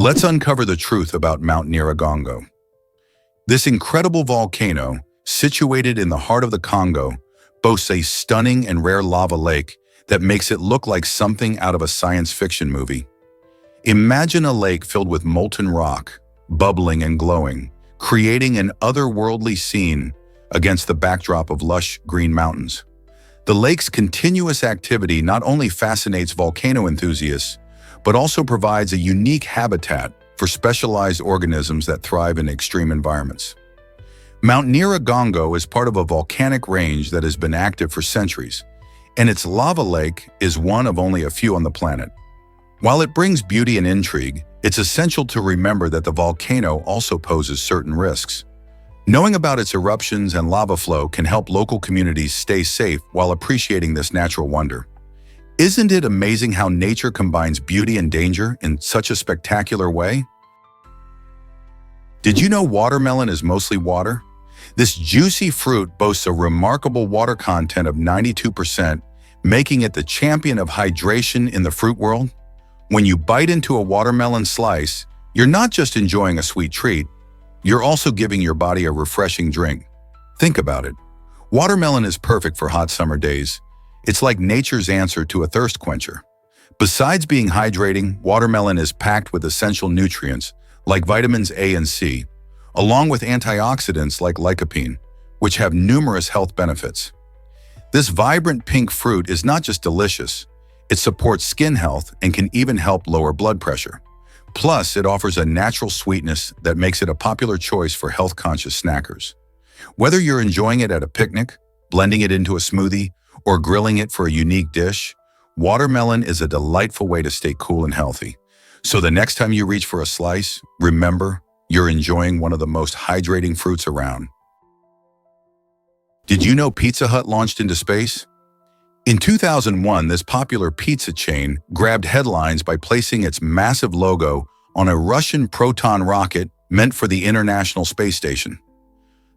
Let's uncover the truth about Mount Nyiragongo. This incredible volcano, situated in the heart of the Congo, boasts a stunning and rare lava lake that makes it look like something out of a science fiction movie. Imagine a lake filled with molten rock, bubbling and glowing, creating an otherworldly scene against the backdrop of lush green mountains. The lake's continuous activity not only fascinates volcano enthusiasts, but also provides a unique habitat for specialized organisms that thrive in extreme environments. Mount Nyiragongo is part of a volcanic range that has been active for centuries, and its lava lake is one of only a few on the planet. While it brings beauty and intrigue, it's essential to remember that the volcano also poses certain risks. Knowing about its eruptions and lava flow can help local communities stay safe while appreciating this natural wonder. Isn't it amazing how nature combines beauty and danger in such a spectacular way? Did you know watermelon is mostly water? This juicy fruit boasts a remarkable water content of 92%, making it the champion of hydration in the fruit world. When you bite into a watermelon slice, you're not just enjoying a sweet treat, you're also giving your body a refreshing drink. Think about it. Watermelon is perfect for hot summer days. It's like nature's answer to a thirst quencher. Besides being hydrating, watermelon is packed with essential nutrients like vitamins A and C, along with antioxidants like lycopene, which have numerous health benefits. This vibrant pink fruit is not just delicious, it supports skin health and can even help lower blood pressure. Plus, it offers a natural sweetness that makes it a popular choice for health-conscious snackers. Whether you're enjoying it at a picnic, blending it into a smoothie, or grilling it for a unique dish, watermelon is a delightful way to stay cool and healthy. So the next time you reach for a slice, remember, you're enjoying one of the most hydrating fruits around. Did you know Pizza Hut launched into space? In 2001, this popular pizza chain grabbed headlines by placing its massive logo on a Russian Proton rocket meant for the International Space Station.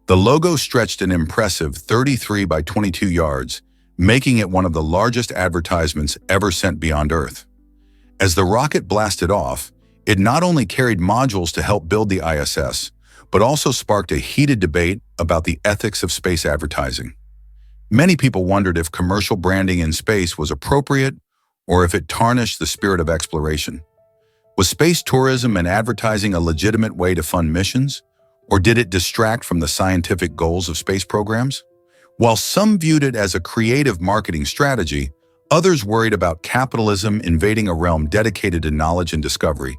The logo stretched an impressive 33 by 22 yards, making it one of the largest advertisements ever sent beyond Earth. As the rocket blasted off, it not only carried modules to help build the ISS, but also sparked a heated debate about the ethics of space advertising. Many people wondered if commercial branding in space was appropriate or if it tarnished the spirit of exploration. Was space tourism and advertising a legitimate way to fund missions, or did it distract from the scientific goals of space programs? While some viewed it as a creative marketing strategy, others worried about capitalism invading a realm dedicated to knowledge and discovery.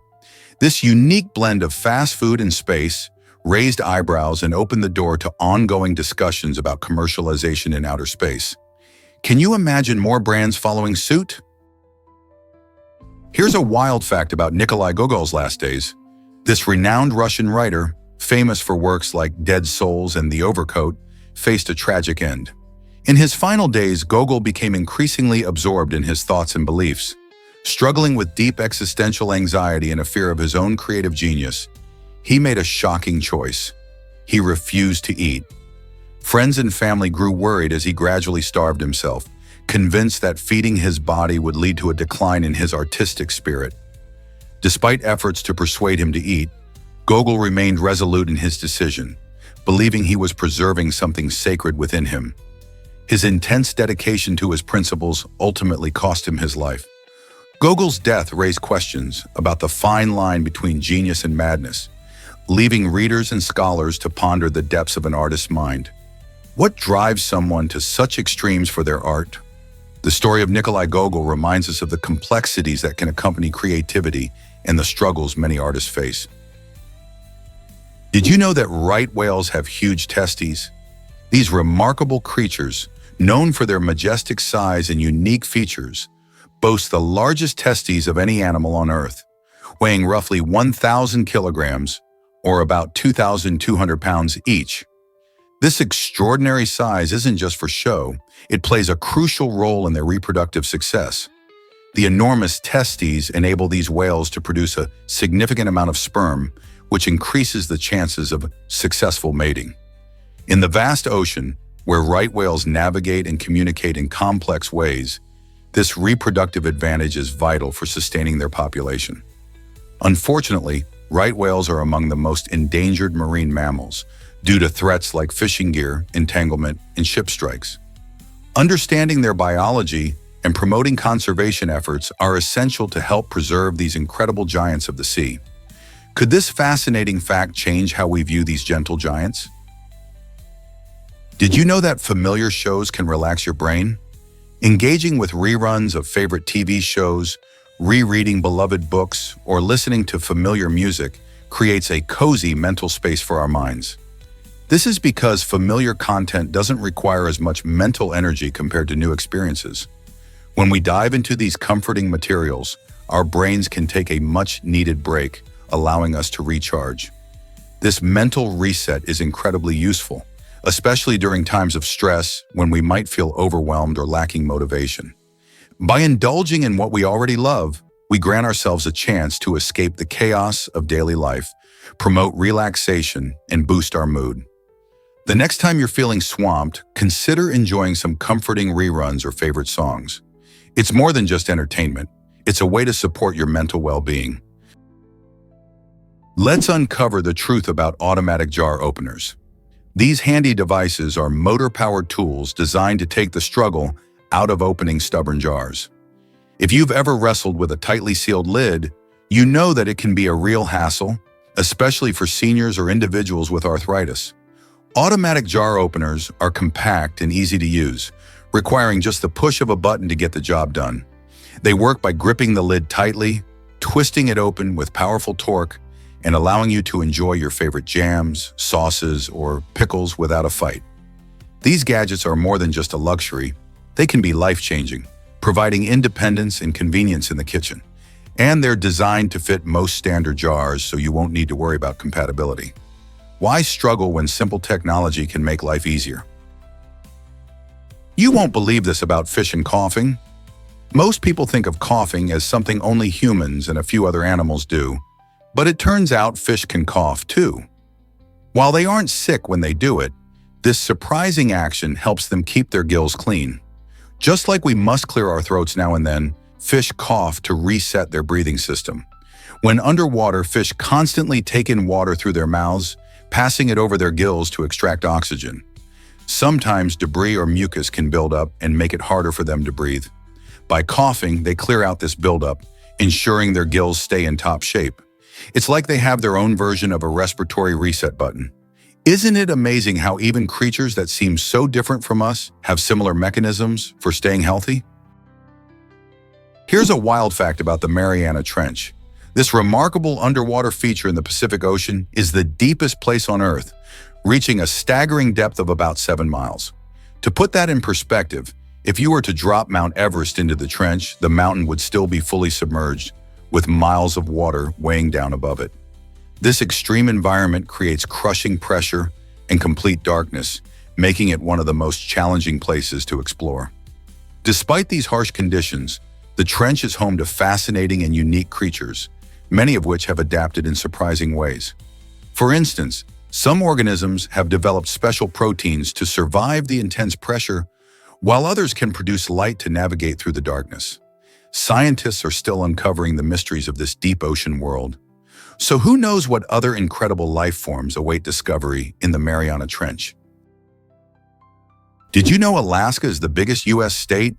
This unique blend of fast food and space raised eyebrows and opened the door to ongoing discussions about commercialization in outer space. Can you imagine more brands following suit? Here's a wild fact about Nikolai Gogol's last days. This renowned Russian writer, famous for works like Dead Souls and The Overcoat, faced a tragic end. In his final days, Gogol became increasingly absorbed in his thoughts and beliefs. Struggling with deep existential anxiety and a fear of his own creative genius, he made a shocking choice. He refused to eat. Friends and family grew worried as he gradually starved himself, convinced that feeding his body would lead to a decline in his artistic spirit. Despite efforts to persuade him to eat, Gogol remained resolute in his decision, believing he was preserving something sacred within him. His intense dedication to his principles ultimately cost him his life. Gogol's death raised questions about the fine line between genius and madness, leaving readers and scholars to ponder the depths of an artist's mind. What drives someone to such extremes for their art? The story of Nikolai Gogol reminds us of the complexities that can accompany creativity and the struggles many artists face. Did you know that right whales have huge testes? These remarkable creatures, known for their majestic size and unique features, boast the largest testes of any animal on Earth, weighing roughly 1,000 kilograms, or about 2,200 pounds each. This extraordinary size isn't just for show, it plays a crucial role in their reproductive success. The enormous testes enable these whales to produce a significant amount of sperm, which increases the chances of successful mating. In the vast ocean, where right whales navigate and communicate in complex ways, this reproductive advantage is vital for sustaining their population. Unfortunately, right whales are among the most endangered marine mammals due to threats like fishing gear, entanglement, and ship strikes. Understanding their biology and promoting conservation efforts are essential to help preserve these incredible giants of the sea. Could this fascinating fact change how we view these gentle giants? Did you know that familiar shows can relax your brain? Engaging with reruns of favorite TV shows, rereading beloved books, or listening to familiar music creates a cozy mental space for our minds. This is because familiar content doesn't require as much mental energy compared to new experiences. When we dive into these comforting materials, our brains can take a much-needed break, allowing us to recharge. This mental reset is incredibly useful, especially during times of stress when we might feel overwhelmed or lacking motivation. By indulging in what we already love, we grant ourselves a chance to escape the chaos of daily life, promote relaxation, and boost our mood. The next time you're feeling swamped, consider enjoying some comforting reruns or favorite songs. It's more than just entertainment. It's a way to support your mental well-being. Let's uncover the truth about automatic jar openers. These handy devices are motor-powered tools designed to take the struggle out of opening stubborn jars. If you've ever wrestled with a tightly sealed lid, you know that it can be a real hassle, especially for seniors or individuals with arthritis. Automatic jar openers are compact and easy to use, requiring just the push of a button to get the job done. They work by gripping the lid tightly, twisting it open with powerful torque, and allowing you to enjoy your favorite jams, sauces, or pickles without a fight. These gadgets are more than just a luxury. They can be life-changing, providing independence and convenience in the kitchen. And they're designed to fit most standard jars, so you won't need to worry about compatibility. Why struggle when simple technology can make life easier? You won't believe this about fish and coughing. Most people think of coughing as something only humans and a few other animals do, but it turns out fish can cough too. While they aren't sick when they do it, this surprising action helps them keep their gills clean. Just like we must clear our throats now and then, fish cough to reset their breathing system. When underwater, fish constantly take in water through their mouths, passing it over their gills to extract oxygen. Sometimes debris or mucus can build up and make it harder for them to breathe. By coughing, they clear out this buildup, ensuring their gills stay in top shape. It's like they have their own version of a respiratory reset button. Isn't it amazing how even creatures that seem so different from us have similar mechanisms for staying healthy? Here's a wild fact about the Mariana Trench. This remarkable underwater feature in the Pacific Ocean is the deepest place on Earth, reaching a staggering depth of about 7 miles. To put that in perspective, if you were to drop Mount Everest into the trench, the mountain would still be fully submerged, with miles of water weighing down above it. This extreme environment creates crushing pressure and complete darkness, making it one of the most challenging places to explore. Despite these harsh conditions, the trench is home to fascinating and unique creatures, many of which have adapted in surprising ways. For instance, some organisms have developed special proteins to survive the intense pressure, while others can produce light to navigate through the darkness. Scientists are still uncovering the mysteries of this deep ocean world. So who knows what other incredible life forms await discovery in the Mariana Trench? Did you know Alaska is the biggest U.S. state?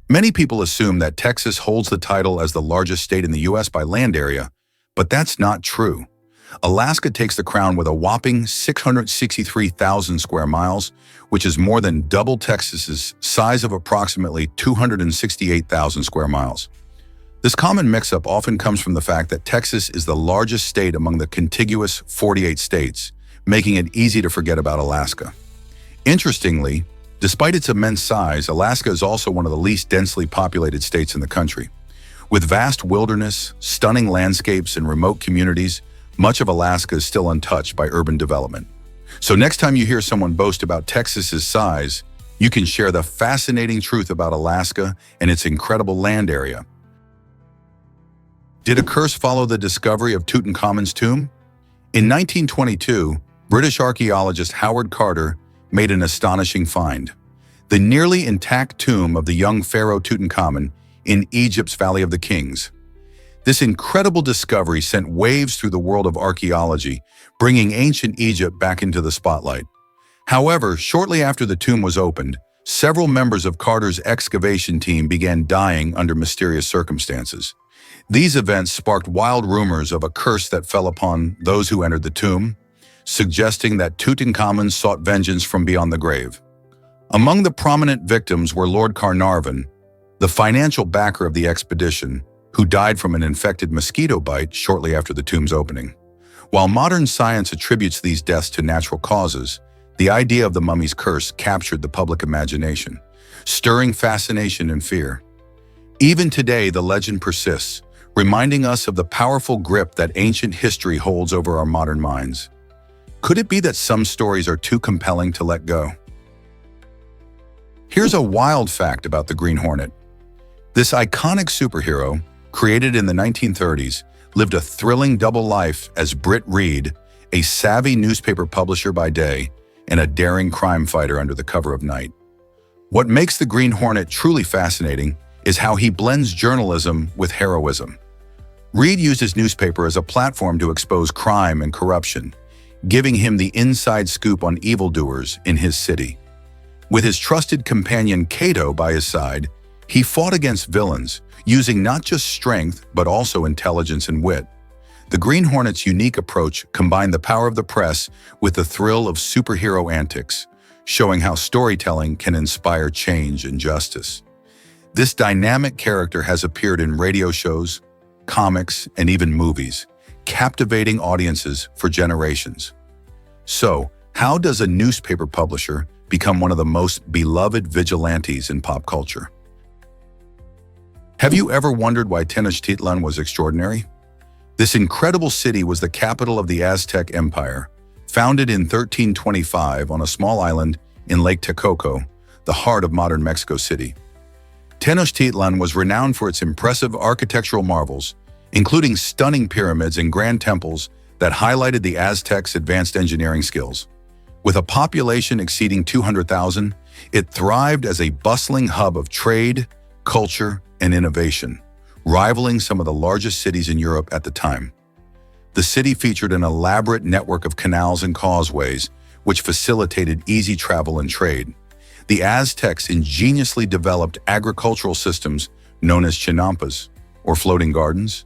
Many people assume that Texas holds the title as the largest state in the U.S. by land area, but that's not true. Alaska takes the crown with a whopping 663,000 square miles, which is more than double Texas's size of approximately 268,000 square miles. This common mix-up often comes from the fact that Texas is the largest state among the contiguous 48 states, making it easy to forget about Alaska. Interestingly, despite its immense size, Alaska is also one of the least densely populated states in the country. With vast wilderness, stunning landscapes, and remote communities, much of Alaska is still untouched by urban development. So next time you hear someone boast about Texas's size, you can share the fascinating truth about Alaska and its incredible land area. Did a curse follow the discovery of Tutankhamun's tomb? In 1922, British archaeologist Howard Carter made an astonishing find: the nearly intact tomb of the young pharaoh Tutankhamun in Egypt's Valley of the Kings. This incredible discovery sent waves through the world of archaeology, bringing ancient Egypt back into the spotlight. However, shortly after the tomb was opened, several members of Carter's excavation team began dying under mysterious circumstances. These events sparked wild rumors of a curse that fell upon those who entered the tomb, suggesting that Tutankhamun sought vengeance from beyond the grave. Among the prominent victims were Lord Carnarvon, the financial backer of the expedition, who died from an infected mosquito bite shortly after the tomb's opening. While modern science attributes these deaths to natural causes, the idea of the mummy's curse captured the public imagination, stirring fascination and fear. Even today, the legend persists, reminding us of the powerful grip that ancient history holds over our modern minds. Could it be that some stories are too compelling to let go? Here's a wild fact about the Green Hornet. This iconic superhero, created in the 1930s, lived a thrilling double life as Britt Reed, a savvy newspaper publisher by day and a daring crime fighter under the cover of night. What makes the Green Hornet truly fascinating is how he blends journalism with heroism. Reed used his newspaper as a platform to expose crime and corruption, giving him the inside scoop on evildoers in his city. With his trusted companion Cato by his side, he fought against villains, using not just strength but also intelligence and wit. The Green Hornet's unique approach combined the power of the press with the thrill of superhero antics, showing how storytelling can inspire change and justice. This dynamic character has appeared in radio shows, comics, and even movies, captivating audiences for generations. So, how does a newspaper publisher become one of the most beloved vigilantes in pop culture? Have you ever wondered why Tenochtitlan was extraordinary? This incredible city was the capital of the Aztec Empire, founded in 1325 on a small island in Lake Texcoco, the heart of modern Mexico City. Tenochtitlan was renowned for its impressive architectural marvels, including stunning pyramids and grand temples that highlighted the Aztecs' advanced engineering skills. With a population exceeding 200,000, it thrived as a bustling hub of trade, culture, and innovation, rivaling some of the largest cities in Europe at the time. The city featured an elaborate network of canals and causeways, which facilitated easy travel and trade. The Aztecs ingeniously developed agricultural systems known as chinampas, or floating gardens,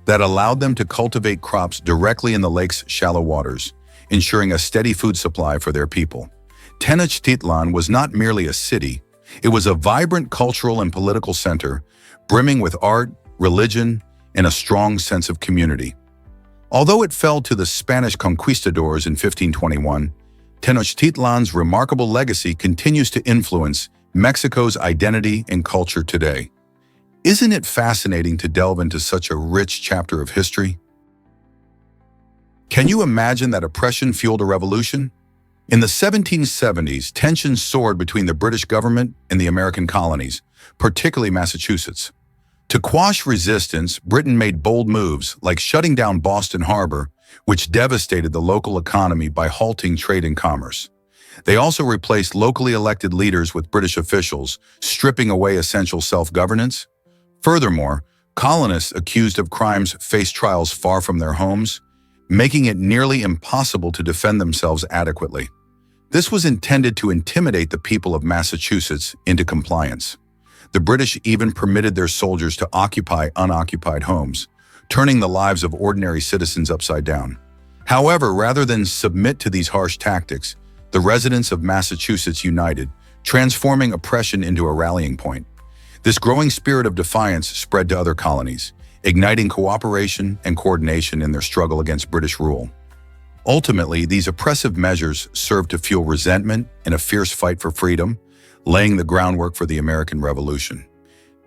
that allowed them to cultivate crops directly in the lake's shallow waters, ensuring a steady food supply for their people. Tenochtitlan was not merely a city, it was a vibrant cultural and political center, brimming with art, religion, and a strong sense of community. Although it fell to the Spanish conquistadors in 1521, Tenochtitlan's remarkable legacy continues to influence Mexico's identity and culture today. Isn't it fascinating to delve into such a rich chapter of history? Can you imagine that oppression fueled a revolution? In the 1770s, tensions soared between the British government and the American colonies, particularly Massachusetts. To quash resistance, Britain made bold moves like shutting down Boston Harbor, which devastated the local economy by halting trade and commerce. They also replaced locally elected leaders with British officials, stripping away essential self-governance. Furthermore, colonists accused of crimes faced trials far from their homes, making it nearly impossible to defend themselves adequately. This was intended to intimidate the people of Massachusetts into compliance. The British even permitted their soldiers to occupy unoccupied homes, turning the lives of ordinary citizens upside down. However, rather than submit to these harsh tactics, the residents of Massachusetts united, transforming oppression into a rallying point. This growing spirit of defiance spread to other colonies, igniting cooperation and coordination in their struggle against British rule. Ultimately, these oppressive measures served to fuel resentment and a fierce fight for freedom, laying the groundwork for the American Revolution.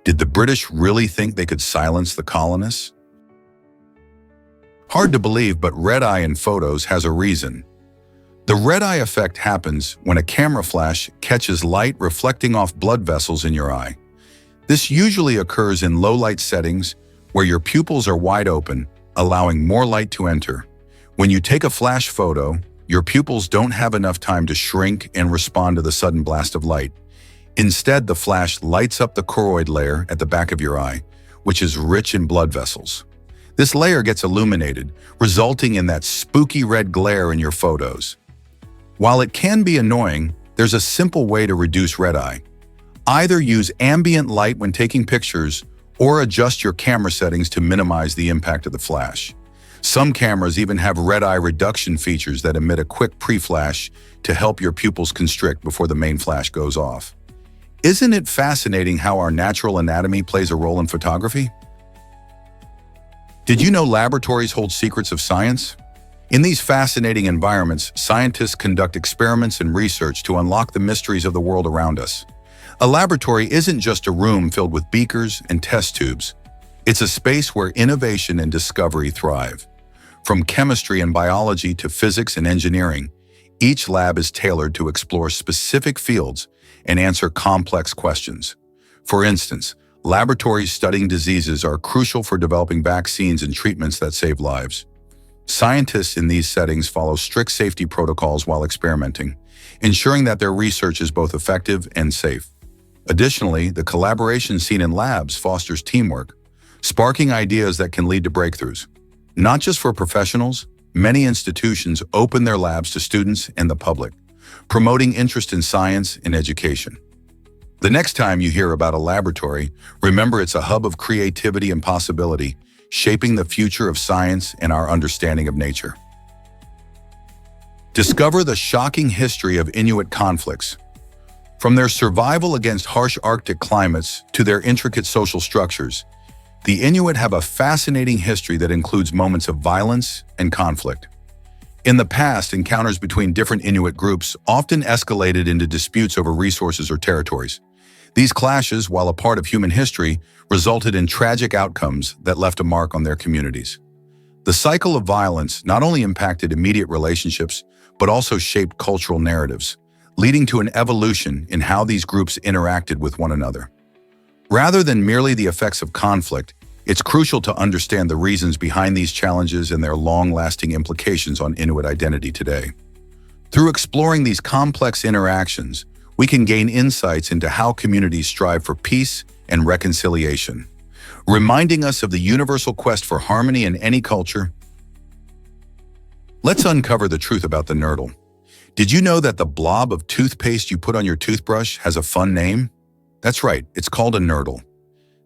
Did the British really think they could silence the colonists? Hard to believe, but red-eye in photos has a reason. The red-eye effect happens when a camera flash catches light reflecting off blood vessels in your eye. This usually occurs in low-light settings where your pupils are wide open, allowing more light to enter. When you take a flash photo, your pupils don't have enough time to shrink and respond to the sudden blast of light. Instead, the flash lights up the choroid layer at the back of your eye, which is rich in blood vessels. This layer gets illuminated, resulting in that spooky red glare in your photos. While it can be annoying, there's a simple way to reduce red eye. Either use ambient light when taking pictures or adjust your camera settings to minimize the impact of the flash. Some cameras even have red eye reduction features that emit a quick pre-flash to help your pupils constrict before the main flash goes off. Isn't it fascinating how our natural anatomy plays a role in photography? Did you know laboratories hold secrets of science? In these fascinating environments, scientists conduct experiments and research to unlock the mysteries of the world around us. A laboratory isn't just a room filled with beakers and test tubes. It's a space where innovation and discovery thrive. From chemistry and biology to physics and engineering, each lab is tailored to explore specific fields and answer complex questions. For instance, laboratories studying diseases are crucial for developing vaccines and treatments that save lives. Scientists in these settings follow strict safety protocols while experimenting, ensuring that their research is both effective and safe. Additionally, the collaboration seen in labs fosters teamwork, sparking ideas that can lead to breakthroughs. Not just for professionals, many institutions open their labs to students and the public, promoting interest in science and education. The next time you hear about a laboratory, remember it's a hub of creativity and possibility, shaping the future of science and our understanding of nature. Discover the shocking history of Inuit conflicts. From their survival against harsh Arctic climates to their intricate social structures, the Inuit have a fascinating history that includes moments of violence and conflict. In the past, encounters between different Inuit groups often escalated into disputes over resources or territories. These clashes, while a part of human history, resulted in tragic outcomes that left a mark on their communities. The cycle of violence not only impacted immediate relationships, but also shaped cultural narratives, leading to an evolution in how these groups interacted with one another. Rather than merely the effects of conflict, it's crucial to understand the reasons behind these challenges and their long-lasting implications on Inuit identity today. Through exploring these complex interactions, we can gain insights into how communities strive for peace and reconciliation, reminding us of the universal quest for harmony in any culture. Let's uncover the truth about the nerdle. Did you know that the blob of toothpaste you put on your toothbrush has a fun name? That's right, it's called a nerdle.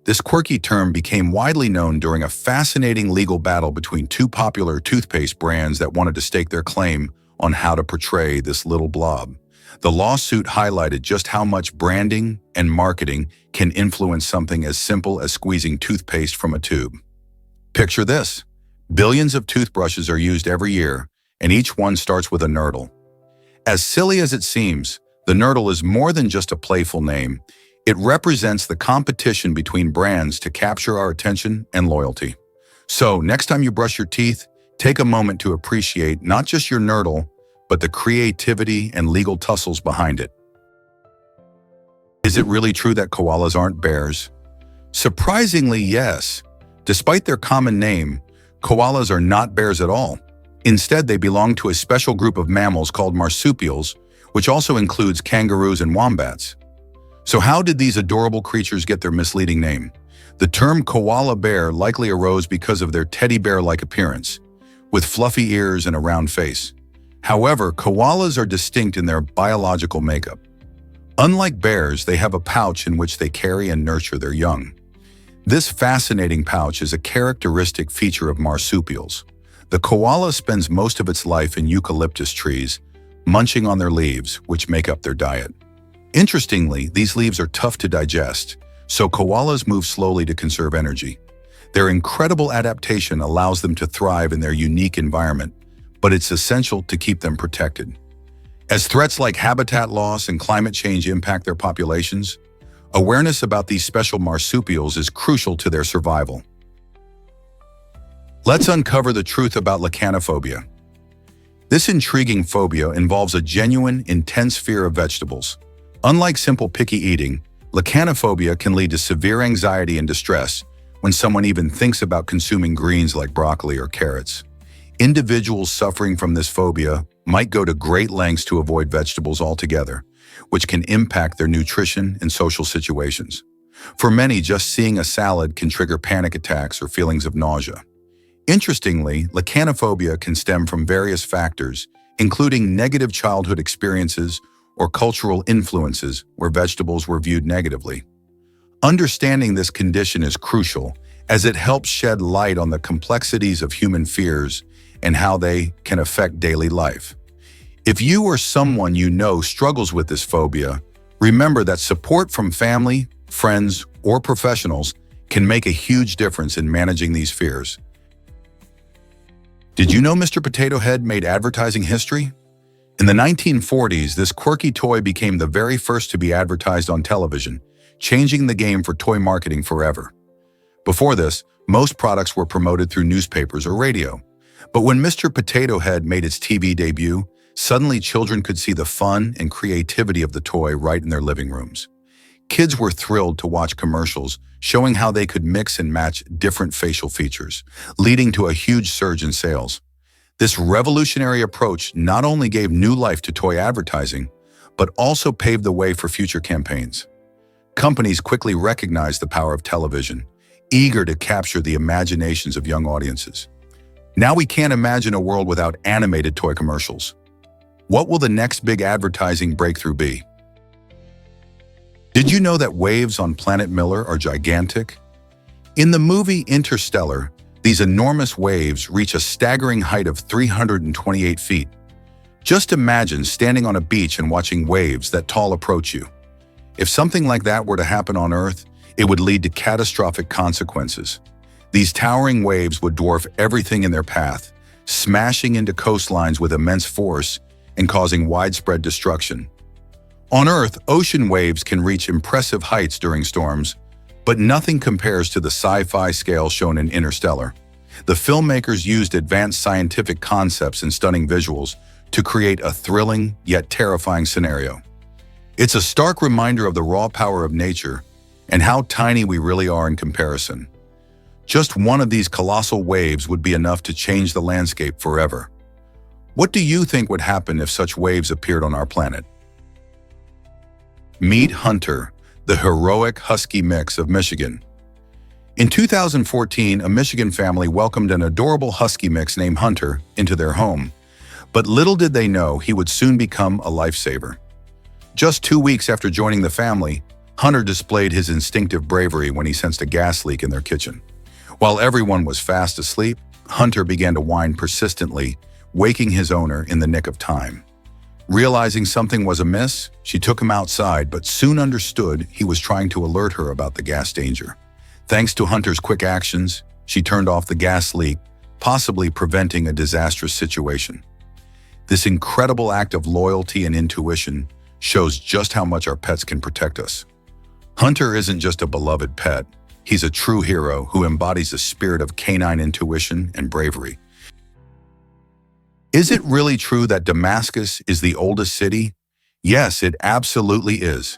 This quirky term became widely known during a fascinating legal battle between two popular toothpaste brands that wanted to stake their claim on how to portray this little blob. The lawsuit highlighted just how much branding and marketing can influence something as simple as squeezing toothpaste from a tube. Picture this. Billions of toothbrushes are used every year, and each one starts with a nerdle. As silly as it seems, the nerdle is more than just a playful name. It represents the competition between brands to capture our attention and loyalty. So, next time you brush your teeth, take a moment to appreciate not just your nerdle, but the creativity and legal tussles behind it. Is it really true that koalas aren't bears? Surprisingly, yes. Despite their common name, koalas are not bears at all. Instead, they belong to a special group of mammals called marsupials, which also includes kangaroos and wombats. So how did these adorable creatures get their misleading name? The term koala bear likely arose because of their teddy bear-like appearance, with fluffy ears and a round face. However, koalas are distinct in their biological makeup. Unlike bears, they have a pouch in which they carry and nurture their young. This fascinating pouch is a characteristic feature of marsupials. The koala spends most of its life in eucalyptus trees, munching on their leaves, which make up their diet. Interestingly, these leaves are tough to digest, so koalas move slowly to conserve energy. Their incredible adaptation allows them to thrive in their unique environment, but it's essential to keep them protected. As threats like habitat loss and climate change impact their populations, awareness about these special marsupials is crucial to their survival. Let's uncover the truth about Lacanophobia. This intriguing phobia involves a genuine, intense fear of vegetables. Unlike simple picky eating, Lacanophobia can lead to severe anxiety and distress when someone even thinks about consuming greens like broccoli or carrots. Individuals suffering from this phobia might go to great lengths to avoid vegetables altogether, which can impact their nutrition and social situations. For many, just seeing a salad can trigger panic attacks or feelings of nausea. Interestingly, Lacanophobia can stem from various factors, including negative childhood experiences or cultural influences where vegetables were viewed negatively. Understanding this condition is crucial as it helps shed light on the complexities of human fears and how they can affect daily life. If you or someone you know struggles with this phobia, remember that support from family, friends, or professionals can make a huge difference in managing these fears. Did you know Mr. Potato Head made advertising history? In the 1940s, this quirky toy became the very first to be advertised on television, changing the game for toy marketing forever. Before this, most products were promoted through newspapers or radio. But when Mr. Potato Head made its TV debut, suddenly children could see the fun and creativity of the toy right in their living rooms. Kids were thrilled to watch commercials showing how they could mix and match different facial features, leading to a huge surge in sales. This revolutionary approach not only gave new life to toy advertising, but also paved the way for future campaigns. Companies quickly recognized the power of television, eager to capture the imaginations of young audiences. Now we can't imagine a world without animated toy commercials. What will the next big advertising breakthrough be? Did you know that waves on Planet Miller are gigantic? In the movie Interstellar, these enormous waves reach a staggering height of 328 feet. Just imagine standing on a beach and watching waves that tall approach you. If something like that were to happen on Earth, it would lead to catastrophic consequences. These towering waves would dwarf everything in their path, smashing into coastlines with immense force and causing widespread destruction. On Earth, ocean waves can reach impressive heights during storms, but nothing compares to the sci-fi scale shown in Interstellar. The filmmakers used advanced scientific concepts and stunning visuals to create a thrilling yet terrifying scenario. It's a stark reminder of the raw power of nature and how tiny we really are in comparison. Just one of these colossal waves would be enough to change the landscape forever. What do you think would happen if such waves appeared on our planet? Meet Hunter, the heroic husky mix of Michigan. In 2014, a Michigan family welcomed an adorable husky mix named Hunter into their home. But little did they know he would soon become a lifesaver. Just 2 weeks after joining the family, Hunter displayed his instinctive bravery when he sensed a gas leak in their kitchen. While everyone was fast asleep, Hunter began to whine persistently, waking his owner in the nick of time. Realizing something was amiss, she took him outside but soon understood he was trying to alert her about the gas danger. Thanks to Hunter's quick actions, she turned off the gas leak, possibly preventing a disastrous situation. This incredible act of loyalty and intuition shows just how much our pets can protect us. Hunter isn't just a beloved pet, he's a true hero who embodies the spirit of canine intuition and bravery. Is it really true that Damascus is the oldest city? Yes, it absolutely is.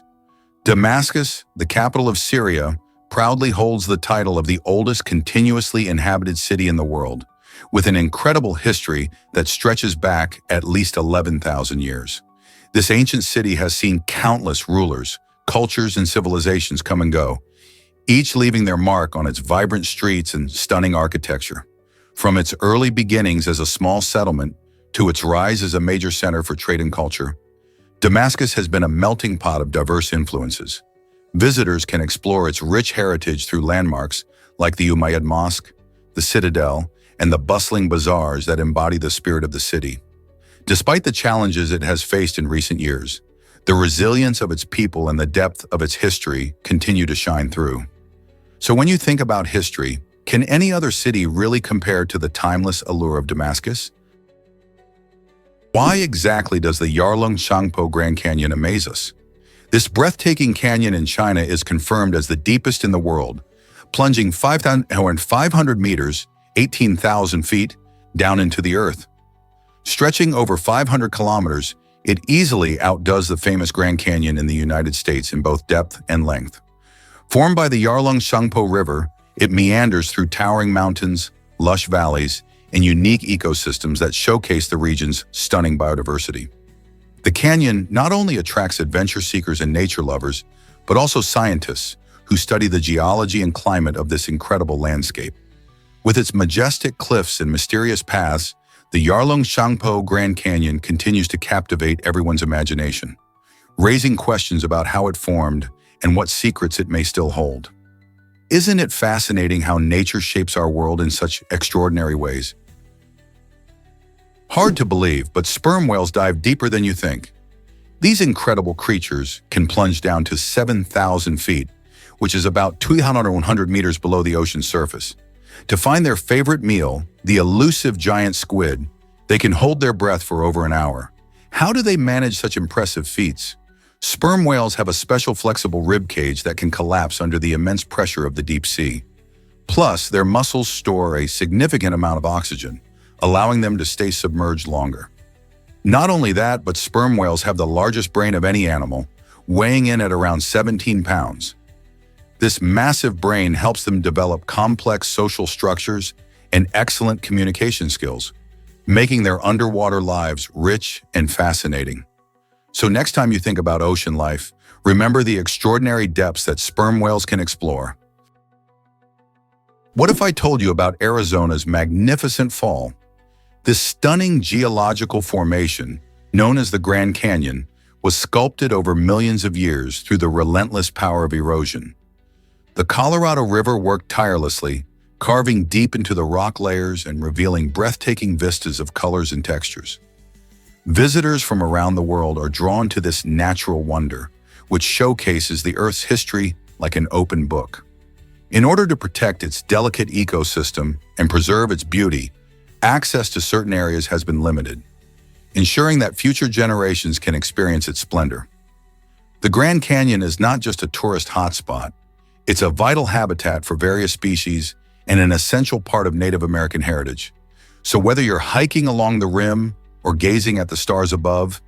Damascus, the capital of Syria, proudly holds the title of the oldest continuously inhabited city in the world, with an incredible history that stretches back at least 11,000 years. This ancient city has seen countless rulers, cultures, and civilizations come and go, each leaving their mark on its vibrant streets and stunning architecture. From its early beginnings as a small settlement to its rise as a major center for trade and culture, Damascus has been a melting pot of diverse influences. Visitors can explore its rich heritage through landmarks like the Umayyad Mosque, the Citadel, and the bustling bazaars that embody the spirit of the city. Despite the challenges it has faced in recent years, the resilience of its people and the depth of its history continue to shine through. So when you think about history, can any other city really compare to the timeless allure of Damascus? Why exactly does the Yarlung Tsangpo Grand Canyon amaze us? This breathtaking canyon in China is confirmed as the deepest in the world, plunging 500 meters, 18,000 feet, down into the earth. Stretching over 500 kilometers, it easily outdoes the famous Grand Canyon in the United States in both depth and length. Formed by the Yarlung Tsangpo River, it meanders through towering mountains, lush valleys, and unique ecosystems that showcase the region's stunning biodiversity. The canyon not only attracts adventure seekers and nature lovers, but also scientists who study the geology and climate of this incredible landscape. With its majestic cliffs and mysterious paths, the Yarlung Tsangpo Grand Canyon continues to captivate everyone's imagination, raising questions about how it formed and what secrets it may still hold. Isn't it fascinating how nature shapes our world in such extraordinary ways? Hard to believe, but sperm whales dive deeper than you think. These incredible creatures can plunge down to 7,000 feet, which is about 200 meters below the ocean's surface. To find their favorite meal, the elusive giant squid, they can hold their breath for over an hour. How do they manage such impressive feats? Sperm whales have a special flexible rib cage that can collapse under the immense pressure of the deep sea. Plus, their muscles store a significant amount of oxygen, allowing them to stay submerged longer. Not only that, but sperm whales have the largest brain of any animal, weighing in at around 17 pounds. This massive brain helps them develop complex social structures and excellent communication skills, making their underwater lives rich and fascinating. So next time you think about ocean life, remember the extraordinary depths that sperm whales can explore. What if I told you about Arizona's magnificent fall? This stunning geological formation, known as the Grand Canyon, was sculpted over millions of years through the relentless power of erosion. The Colorado River worked tirelessly, carving deep into the rock layers and revealing breathtaking vistas of colors and textures. Visitors from around the world are drawn to this natural wonder, which showcases the Earth's history like an open book. In order to protect its delicate ecosystem and preserve its beauty, access to certain areas has been limited, ensuring that future generations can experience its splendor. The Grand Canyon is not just a tourist hotspot, it's a vital habitat for various species and an essential part of Native American heritage. So whether you're hiking along the rim or gazing at the stars above,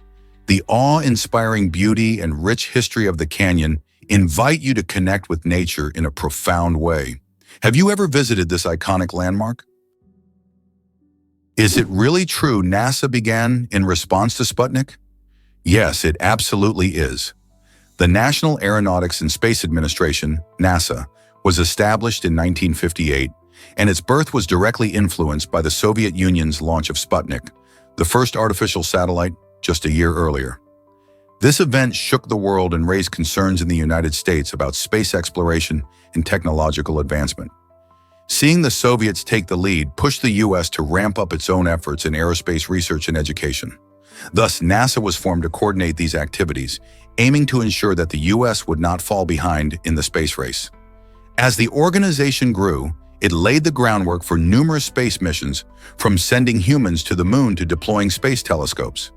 the awe-inspiring beauty and rich history of the canyon invite you to connect with nature in a profound way. Have you ever visited this iconic landmark? Is it really true NASA began in response to Sputnik? Yes, it absolutely is. The National Aeronautics and Space Administration, NASA, was established in 1958, and its birth was directly influenced by the Soviet Union's launch of Sputnik, the first artificial satellite, just a year earlier. This event shook the world and raised concerns in the United States about space exploration and technological advancement. Seeing the Soviets take the lead pushed the U.S. to ramp up its own efforts in aerospace research and education. Thus, NASA was formed to coordinate these activities, aiming to ensure that the U.S. would not fall behind in the space race. As the organization grew, it laid the groundwork for numerous space missions, from sending humans to the moon to deploying space telescopes.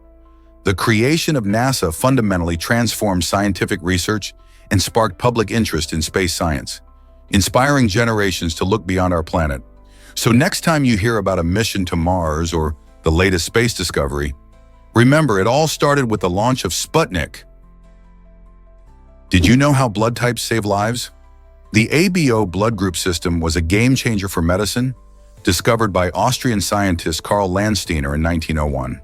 The creation of NASA fundamentally transformed scientific research and sparked public interest in space science, inspiring generations to look beyond our planet. So next time you hear about a mission to Mars or the latest space discovery, remember it all started with the launch of Sputnik. Did you know how blood types save lives? The ABO blood group system was a game changer for medicine, discovered by Austrian scientist Karl Landsteiner in 1901.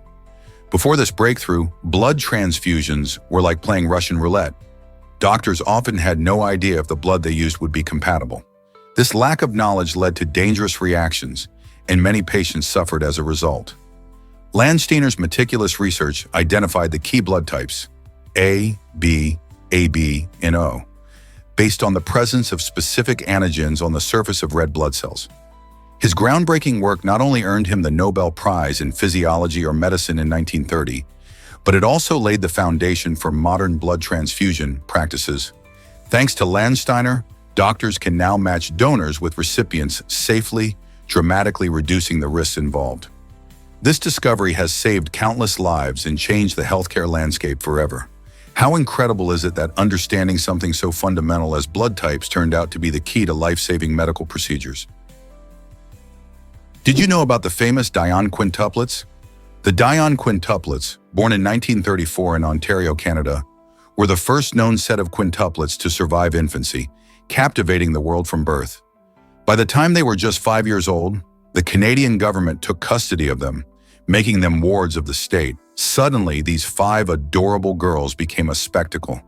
Before this breakthrough, blood transfusions were like playing Russian roulette. Doctors often had no idea if the blood they used would be compatible. This lack of knowledge led to dangerous reactions, and many patients suffered as a result. Landsteiner's meticulous research identified the key blood types, A, B, AB, and O, based on the presence of specific antigens on the surface of red blood cells. His groundbreaking work not only earned him the Nobel Prize in Physiology or Medicine in 1930, but it also laid the foundation for modern blood transfusion practices. Thanks to Landsteiner, doctors can now match donors with recipients safely, dramatically reducing the risks involved. This discovery has saved countless lives and changed the healthcare landscape forever. How incredible is it that understanding something so fundamental as blood types turned out to be the key to life-saving medical procedures? Did you know about the famous Dionne quintuplets? The Dionne quintuplets, born in 1934 in Ontario, Canada, were the first known set of quintuplets to survive infancy, captivating the world from birth. By the time they were just 5 years old, the Canadian government took custody of them, making them wards of the state. Suddenly, these 5 adorable girls became a spectacle,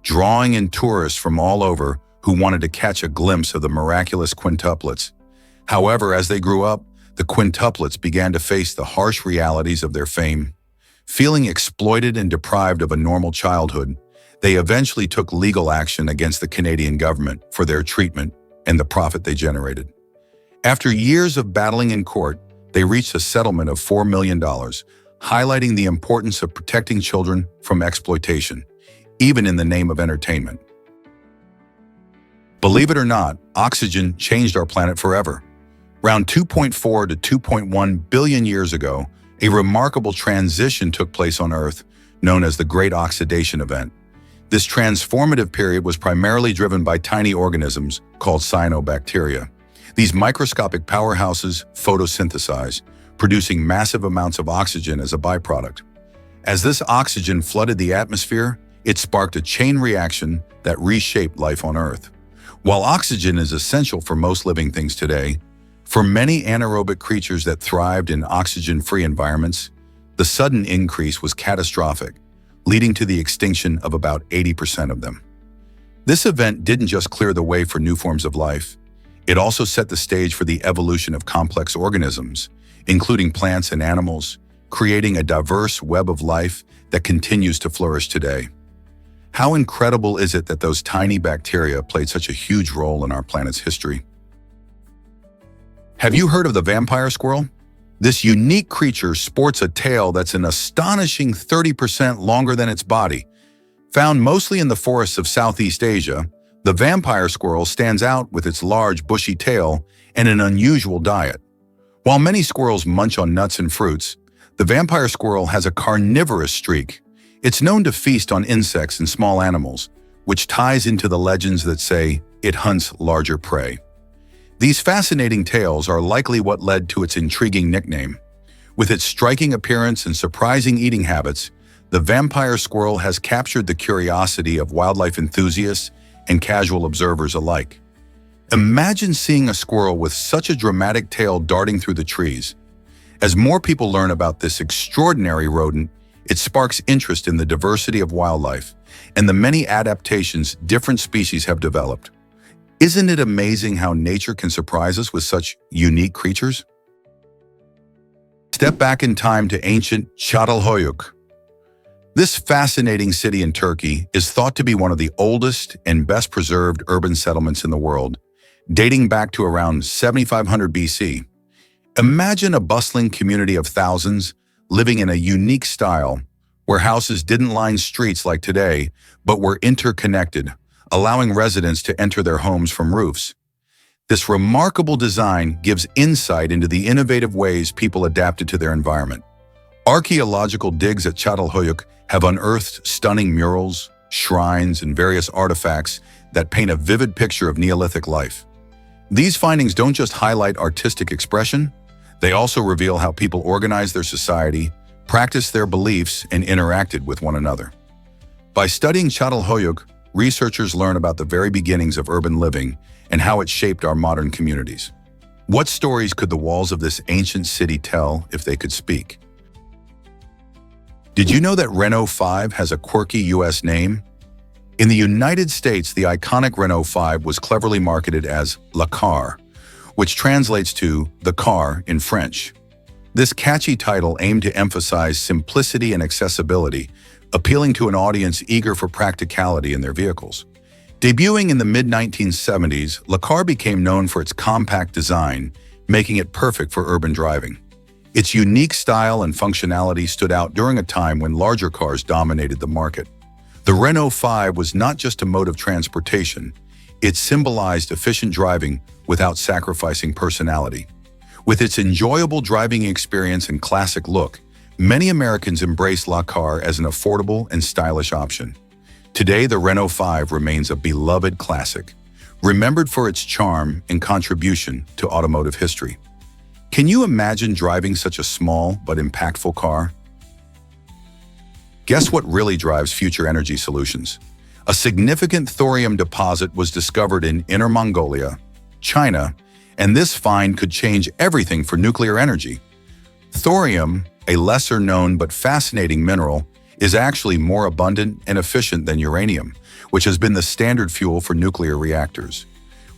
drawing in tourists from all over who wanted to catch a glimpse of the miraculous quintuplets. However, as they grew up, the quintuplets began to face the harsh realities of their fame. Feeling exploited and deprived of a normal childhood, they eventually took legal action against the Canadian government for their treatment and the profit they generated. After years of battling in court, they reached a settlement of $4 million, highlighting the importance of protecting children from exploitation, even in the name of entertainment. Believe it or not, oxygen changed our planet forever. Around 2.4 to 2.1 billion years ago, a remarkable transition took place on Earth, known as the Great Oxidation Event. This transformative period was primarily driven by tiny organisms called cyanobacteria. These microscopic powerhouses photosynthesize, producing massive amounts of oxygen as a byproduct. As this oxygen flooded the atmosphere, it sparked a chain reaction that reshaped life on Earth. While oxygen is essential for most living things today, for many anaerobic creatures that thrived in oxygen-free environments, the sudden increase was catastrophic, leading to the extinction of about 80% of them. This event didn't just clear the way for new forms of life, it also set the stage for the evolution of complex organisms, including plants and animals, creating a diverse web of life that continues to flourish today. How incredible is it that those tiny bacteria played such a huge role in our planet's history? Have you heard of the vampire squirrel? This unique creature sports a tail that's an astonishing 30% longer than its body. Found mostly in the forests of Southeast Asia, the vampire squirrel stands out with its large, bushy tail and an unusual diet. While many squirrels munch on nuts and fruits, the vampire squirrel has a carnivorous streak. It's known to feast on insects and small animals, which ties into the legends that say it hunts larger prey. These fascinating tales are likely what led to its intriguing nickname. With its striking appearance and surprising eating habits, the vampire squirrel has captured the curiosity of wildlife enthusiasts and casual observers alike. Imagine seeing a squirrel with such a dramatic tail darting through the trees. As more people learn about this extraordinary rodent, it sparks interest in the diversity of wildlife and the many adaptations different species have developed. Isn't it amazing how nature can surprise us with such unique creatures? Step back in time to ancient Catalhoyuk. This fascinating city in Turkey is thought to be one of the oldest and best preserved urban settlements in the world, dating back to around 7500 BC. Imagine a bustling community of thousands living in a unique style, where houses didn't line streets like today, but were interconnected, allowing residents to enter their homes from roofs. This remarkable design gives insight into the innovative ways people adapted to their environment. Archaeological digs at Catalhoyuk have unearthed stunning murals, shrines, and various artifacts that paint a vivid picture of Neolithic life. These findings don't just highlight artistic expression, they also reveal how people organized their society, practiced their beliefs, and interacted with one another. By studying Catalhoyuk, researchers learn about the very beginnings of urban living and how it shaped our modern communities. What stories could the walls of this ancient city tell if they could speak? Did you know that Renault 5 has a quirky US name? In the United States, the iconic Renault 5 was cleverly marketed as La Car, which translates to the car in French. This catchy title aimed to emphasize simplicity and accessibility, appealing to an audience eager for practicality in their vehicles. Debuting in the mid-1970s, La Car became known for its compact design, making it perfect for urban driving. Its unique style and functionality stood out during a time when larger cars dominated the market. The Renault 5 was not just a mode of transportation, it symbolized efficient driving without sacrificing personality. With its enjoyable driving experience and classic look, many Americans embrace La Car as an affordable and stylish option. Today, the Renault 5 remains a beloved classic, remembered for its charm and contribution to automotive history. Can you imagine driving such a small but impactful car? Guess what really drives future energy solutions? A significant thorium deposit was discovered in Inner Mongolia, China, and this find could change everything for nuclear energy. Thorium, a lesser-known but fascinating mineral, is actually more abundant and efficient than uranium, which has been the standard fuel for nuclear reactors.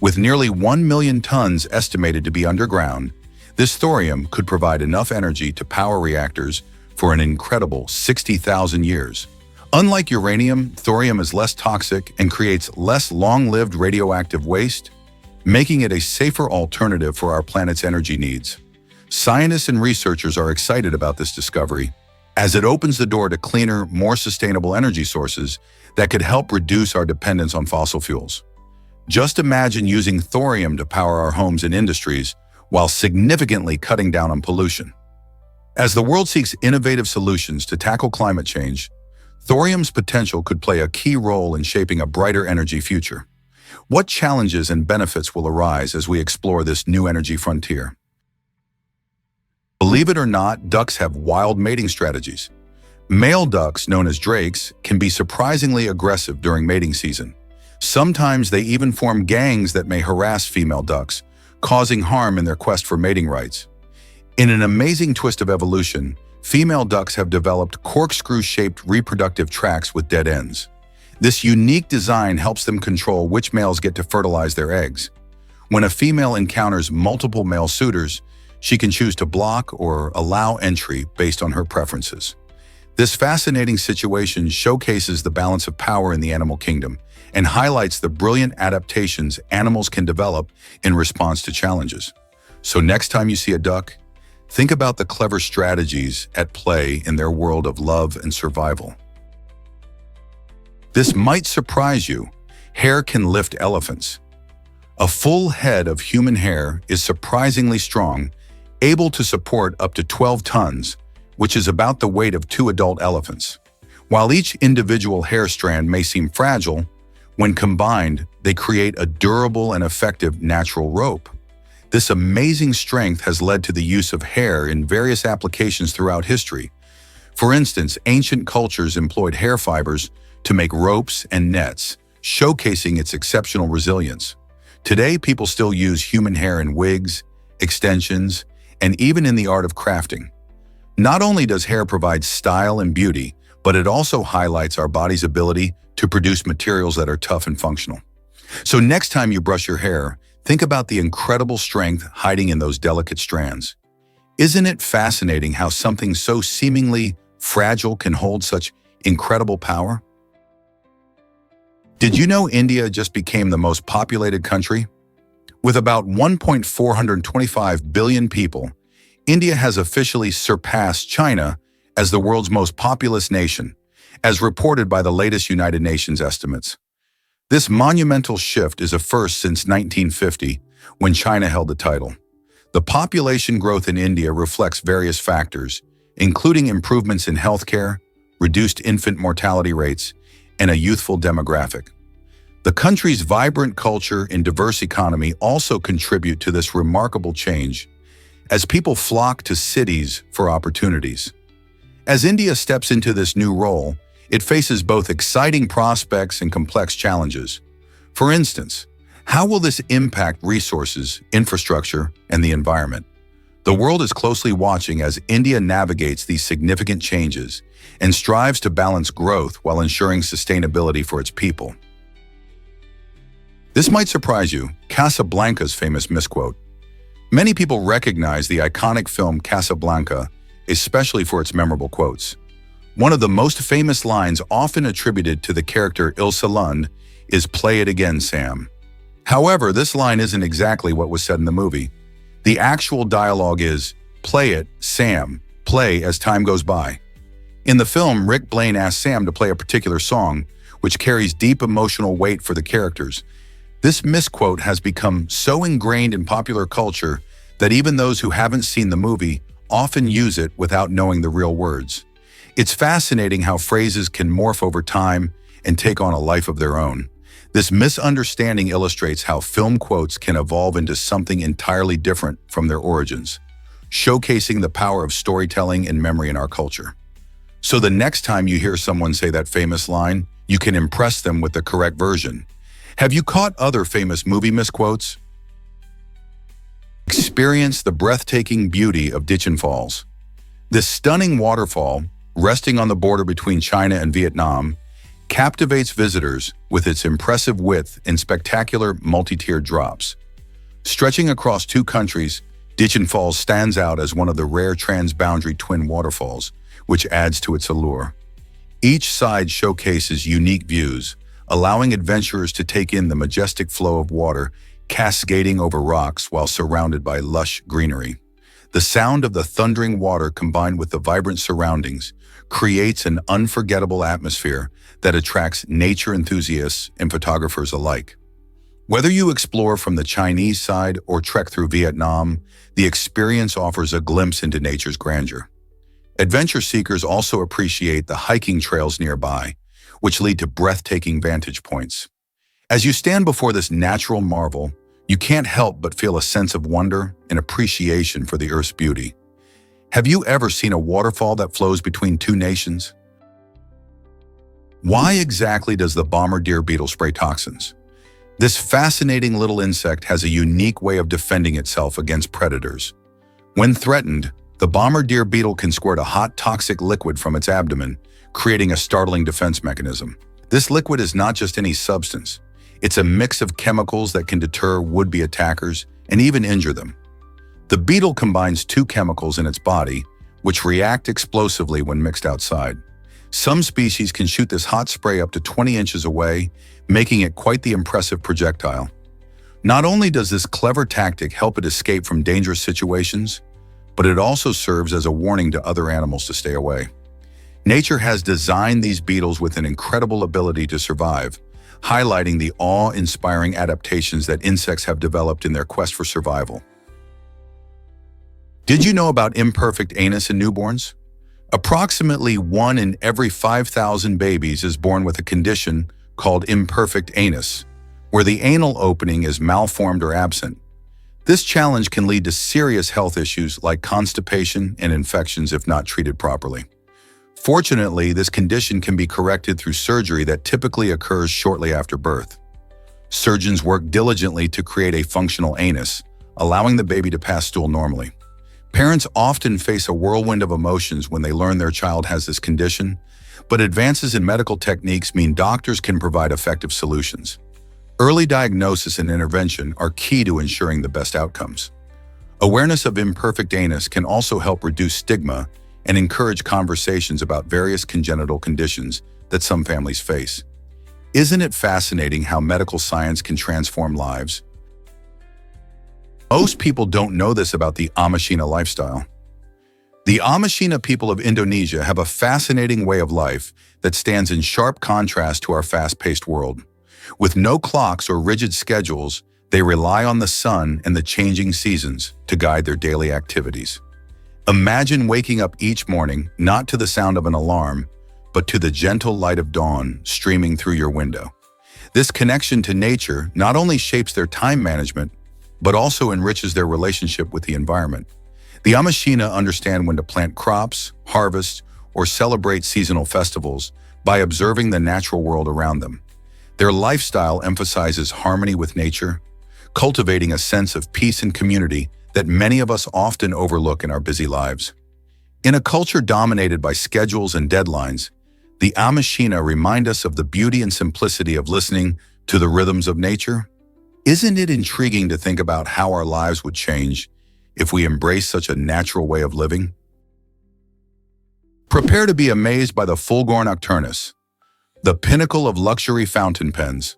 With nearly 1 million tons estimated to be underground, this thorium could provide enough energy to power reactors for an incredible 60,000 years. Unlike uranium, thorium is less toxic and creates less long-lived radioactive waste, making it a safer alternative for our planet's energy needs. Scientists and researchers are excited about this discovery, as it opens the door to cleaner, more sustainable energy sources that could help reduce our dependence on fossil fuels. Just imagine using thorium to power our homes and industries while significantly cutting down on pollution. As the world seeks innovative solutions to tackle climate change, thorium's potential could play a key role in shaping a brighter energy future. What challenges and benefits will arise as we explore this new energy frontier? Believe it or not, ducks have wild mating strategies. Male ducks, known as drakes, can be surprisingly aggressive during mating season. Sometimes they even form gangs that may harass female ducks, causing harm in their quest for mating rights. In an amazing twist of evolution, female ducks have developed corkscrew-shaped reproductive tracts with dead ends. This unique design helps them control which males get to fertilize their eggs. When a female encounters multiple male suitors, she can choose to block or allow entry based on her preferences. This fascinating situation showcases the balance of power in the animal kingdom and highlights the brilliant adaptations animals can develop in response to challenges. So next time you see a duck, think about the clever strategies at play in their world of love and survival. This might surprise you. Hair can lift elephants. A full head of human hair is surprisingly strong, able to support up to 12 tons, which is about the weight of 2 adult elephants. While each individual hair strand may seem fragile, when combined, they create a durable and effective natural rope. This amazing strength has led to the use of hair in various applications throughout history. For instance, ancient cultures employed hair fibers to make ropes and nets, showcasing its exceptional resilience. Today, people still use human hair in wigs, extensions, and even in the art of crafting. Not only does hair provide style and beauty, but it also highlights our body's ability to produce materials that are tough and functional. So next time you brush your hair, think about the incredible strength hiding in those delicate strands. Isn't it fascinating how something so seemingly fragile can hold such incredible power? Did you know India just became the most populated country? With about 1.425 billion people, India has officially surpassed China as the world's most populous nation, as reported by the latest United Nations estimates. This monumental shift is a first since 1950, when China held the title. The population growth in India reflects various factors, including improvements in healthcare, reduced infant mortality rates, and a youthful demographic. The country's vibrant culture and diverse economy also contribute to this remarkable change, as people flock to cities for opportunities. As India steps into this new role, it faces both exciting prospects and complex challenges. For instance, how will this impact resources, infrastructure, and the environment? The world is closely watching as India navigates these significant changes and strives to balance growth while ensuring sustainability for its people. This might surprise you, Casablanca's famous misquote. Many people recognize the iconic film Casablanca, especially for its memorable quotes. One of the most famous lines often attributed to the character Ilse Lund is "Play it again, Sam." However, this line isn't exactly what was said in the movie. The actual dialogue is, "Play it, Sam, play as time goes by." In the film, Rick Blaine asks Sam to play a particular song, which carries deep emotional weight for the characters. This misquote has become so ingrained in popular culture that even those who haven't seen the movie often use it without knowing the real words. It's fascinating how phrases can morph over time and take on a life of their own. This misunderstanding illustrates how film quotes can evolve into something entirely different from their origins, showcasing the power of storytelling and memory in our culture. So the next time you hear someone say that famous line, you can impress them with the correct version. Have you caught other famous movie misquotes? Experience the breathtaking beauty of Detian Falls. This stunning waterfall, resting on the border between China and Vietnam, captivates visitors with its impressive width and spectacular multi-tiered drops. Stretching across two countries, Detian Falls stands out as one of the rare transboundary twin waterfalls, which adds to its allure. Each side showcases unique views, allowing adventurers to take in the majestic flow of water cascading over rocks while surrounded by lush greenery. The sound of the thundering water combined with the vibrant surroundings creates an unforgettable atmosphere that attracts nature enthusiasts and photographers alike. Whether you explore from the Chinese side or trek through Vietnam, the experience offers a glimpse into nature's grandeur. Adventure seekers also appreciate the hiking trails nearby, which lead to breathtaking vantage points. As you stand before this natural marvel, you can't help but feel a sense of wonder and appreciation for the Earth's beauty. Have you ever seen a waterfall that flows between two nations? Why exactly does the bombardier beetle spray toxins? This fascinating little insect has a unique way of defending itself against predators. When threatened, the bombardier beetle can squirt a hot, toxic liquid from its abdomen, creating a startling defense mechanism. This liquid is not just any substance. It's a mix of chemicals that can deter would-be attackers and even injure them. The beetle combines two chemicals in its body, which react explosively when mixed outside. Some species can shoot this hot spray up to 20 inches away, making it quite the impressive projectile. Not only does this clever tactic help it escape from dangerous situations, but it also serves as a warning to other animals to stay away. Nature has designed these beetles with an incredible ability to survive, highlighting the awe-inspiring adaptations that insects have developed in their quest for survival. Did you know about imperfect anus in newborns? Approximately 1 in every 5,000 babies is born with a condition called imperfect anus, where the anal opening is malformed or absent. This challenge can lead to serious health issues like constipation and infections if not treated properly. Fortunately, this condition can be corrected through surgery that typically occurs shortly after birth. Surgeons work diligently to create a functional anus, allowing the baby to pass stool normally. Parents often face a whirlwind of emotions when they learn their child has this condition, but advances in medical techniques mean doctors can provide effective solutions. Early diagnosis and intervention are key to ensuring the best outcomes. Awareness of imperfect anus can also help reduce stigma and encourage conversations about various congenital conditions that some families face. Isn't it fascinating how medical science can transform lives? Most people don't know this about the Amashina lifestyle. The Amashina people of Indonesia have a fascinating way of life that stands in sharp contrast to our fast-paced world. With no clocks or rigid schedules, they rely on the sun and the changing seasons to guide their daily activities. Imagine waking up each morning not to the sound of an alarm, but to the gentle light of dawn streaming through your window. This connection to nature not only shapes their time management, but also enriches their relationship with the environment. The Amashina understand when to plant crops, harvest, or celebrate seasonal festivals by observing the natural world around them. Their lifestyle emphasizes harmony with nature, cultivating a sense of peace and community that many of us often overlook in our busy lives. In a culture dominated by schedules and deadlines, the Amashina remind us of the beauty and simplicity of listening to the rhythms of nature. Isn't it intriguing to think about how our lives would change if we embrace such a natural way of living? Prepare to be amazed by the Fulgorn Nocturnus, the pinnacle of luxury fountain pens.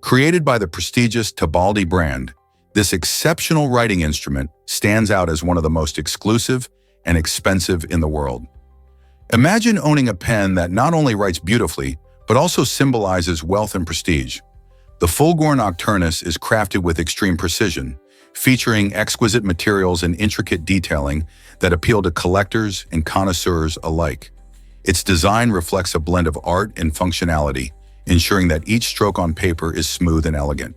Created by the prestigious Tebaldi brand, this exceptional writing instrument stands out as one of the most exclusive and expensive in the world. Imagine owning a pen that not only writes beautifully, but also symbolizes wealth and prestige. The Fulgorn Nocturnus is crafted with extreme precision, featuring exquisite materials and intricate detailing that appeal to collectors and connoisseurs alike. Its design reflects a blend of art and functionality, ensuring that each stroke on paper is smooth and elegant.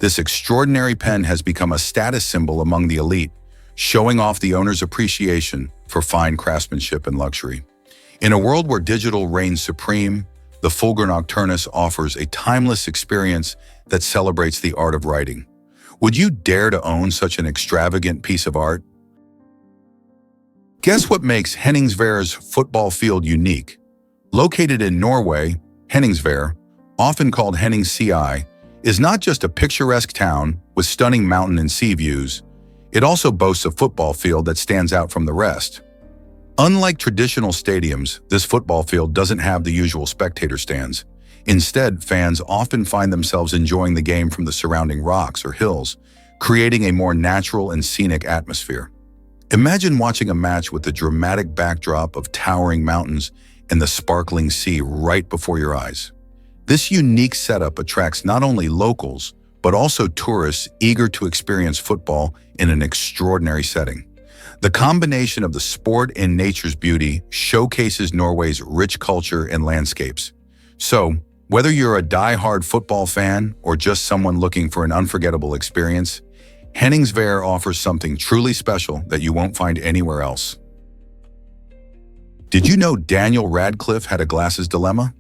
This extraordinary pen has become a status symbol among the elite, showing off the owner's appreciation for fine craftsmanship and luxury. In a world where digital reigns supreme, the Fulgorn Nocturnus offers a timeless experience that celebrates the art of writing. Would you dare to own such an extravagant piece of art? Guess what makes Henningsvær's football field unique? Located in Norway, Henningsvær, often called Henningsi, is not just a picturesque town with stunning mountain and sea views, it also boasts a football field that stands out from the rest. Unlike traditional stadiums, this football field doesn't have the usual spectator stands. Instead, fans often find themselves enjoying the game from the surrounding rocks or hills, creating a more natural and scenic atmosphere. Imagine watching a match with the dramatic backdrop of towering mountains and the sparkling sea right before your eyes. This unique setup attracts not only locals, but also tourists eager to experience football in an extraordinary setting. The combination of the sport and nature's beauty showcases Norway's rich culture and landscapes. So, whether you're a die-hard football fan or just someone looking for an unforgettable experience, Henningsvær offers something truly special that you won't find anywhere else. Did you know Daniel Radcliffe had a glasses dilemma?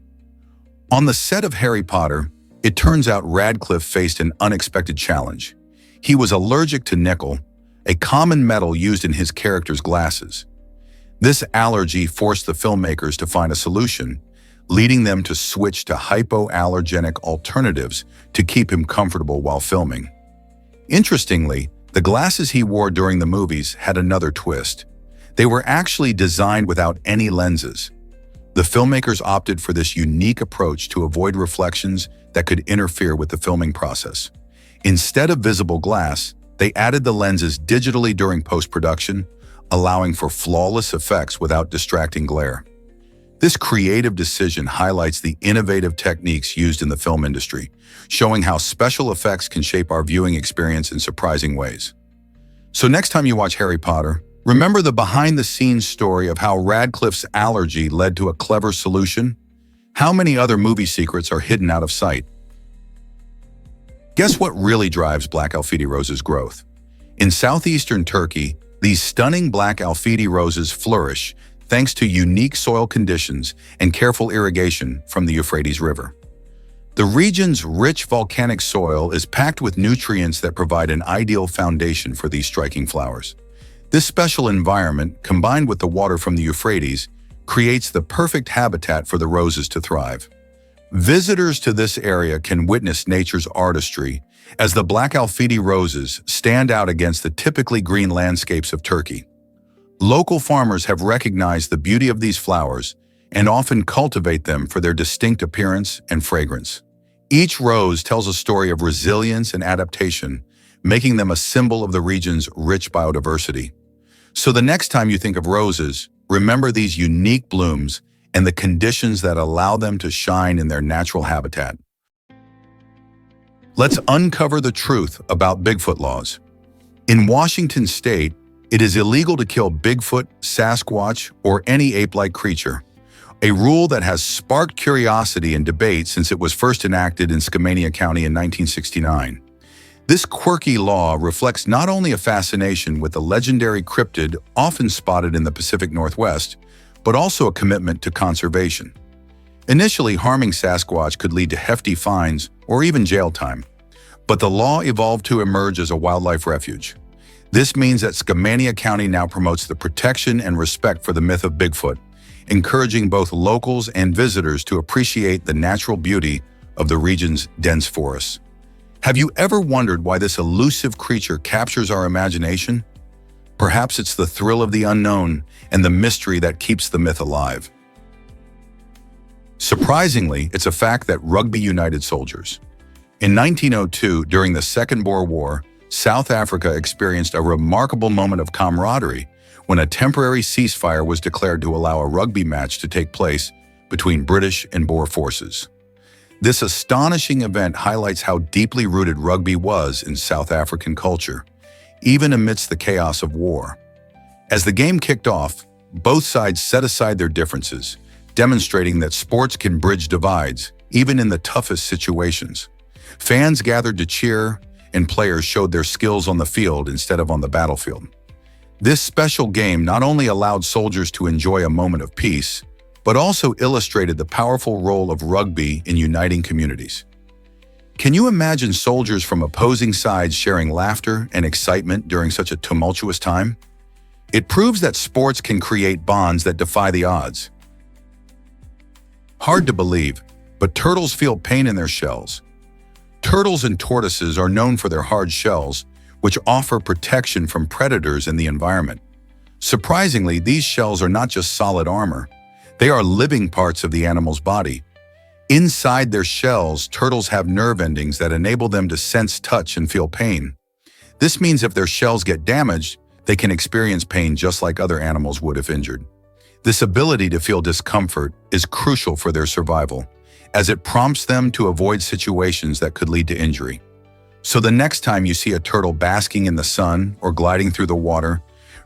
On the set of Harry Potter, it turns out Radcliffe faced an unexpected challenge. He was allergic to nickel, a common metal used in his character's glasses. This allergy forced the filmmakers to find a solution, leading them to switch to hypoallergenic alternatives to keep him comfortable while filming. Interestingly, the glasses he wore during the movies had another twist. They were actually designed without any lenses. The filmmakers opted for this unique approach to avoid reflections that could interfere with the filming process. Instead of visible glass, they added the lenses digitally during post-production, allowing for flawless effects without distracting glare. This creative decision highlights the innovative techniques used in the film industry, showing how special effects can shape our viewing experience in surprising ways. So next time you watch Harry Potter, remember the behind-the-scenes story of how Radcliffe's allergy led to a clever solution? How many other movie secrets are hidden out of sight? Guess what really drives black Alfidi roses' growth? In southeastern Turkey, these stunning black Alfidi roses flourish thanks to unique soil conditions and careful irrigation from the Euphrates River. The region's rich volcanic soil is packed with nutrients that provide an ideal foundation for these striking flowers. This special environment, combined with the water from the Euphrates, creates the perfect habitat for the roses to thrive. Visitors to this area can witness nature's artistry as the black Alfidi roses stand out against the typically green landscapes of Turkey. Local farmers have recognized the beauty of these flowers and often cultivate them for their distinct appearance and fragrance. Each rose tells a story of resilience and adaptation, making them a symbol of the region's rich biodiversity. So the next time you think of roses, remember these unique blooms and the conditions that allow them to shine in their natural habitat. Let's uncover the truth about Bigfoot laws. In Washington state, it is illegal to kill Bigfoot, Sasquatch, or any ape-like creature, a rule that has sparked curiosity and debate since it was first enacted in Skamania County in 1969. This quirky law reflects not only a fascination with the legendary cryptid often spotted in the Pacific Northwest, but also a commitment to conservation. Initially, harming Sasquatch could lead to hefty fines or even jail time, but the law evolved to emerge as a wildlife refuge. This means that Skamania County now promotes the protection and respect for the myth of Bigfoot, encouraging both locals and visitors to appreciate the natural beauty of the region's dense forests. Have you ever wondered why this elusive creature captures our imagination? Perhaps it's the thrill of the unknown and the mystery that keeps the myth alive. Surprisingly, it's a fact that Rugby united soldiers. In 1902, during the Second Boer War, South Africa experienced a remarkable moment of camaraderie when a temporary ceasefire was declared to allow a rugby match to take place between British and Boer forces. This astonishing event highlights how deeply rooted rugby was in South African culture, even amidst the chaos of war. As the game kicked off, both sides set aside their differences, demonstrating that sports can bridge divides, even in the toughest situations. Fans gathered to cheer, and players showed their skills on the field instead of on the battlefield. This special game not only allowed soldiers to enjoy a moment of peace, but also illustrated the powerful role of rugby in uniting communities. Can you imagine soldiers from opposing sides sharing laughter and excitement during such a tumultuous time? It proves that sports can create bonds that defy the odds. Hard to believe, but turtles feel pain in their shells. Turtles and tortoises are known for their hard shells, which offer protection from predators in the environment. Surprisingly, these shells are not just solid armor. They are living parts of the animal's body. Inside their shells, turtles have nerve endings that enable them to sense touch and feel pain. This means if their shells get damaged, they can experience pain just like other animals would if injured. This ability to feel discomfort is crucial for their survival, as it prompts them to avoid situations that could lead to injury. So the next time you see a turtle basking in the sun or gliding through the water,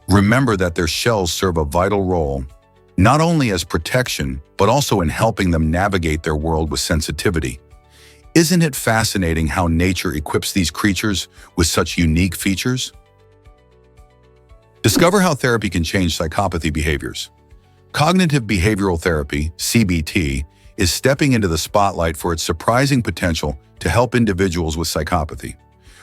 remember that their shells serve a vital role, not only as protection, but also in helping them navigate their world with sensitivity. Isn't it fascinating how nature equips these creatures with such unique features? Discover how therapy can change psychopathy behaviors. Cognitive behavioral therapy, CBT, is stepping into the spotlight for its surprising potential to help individuals with psychopathy.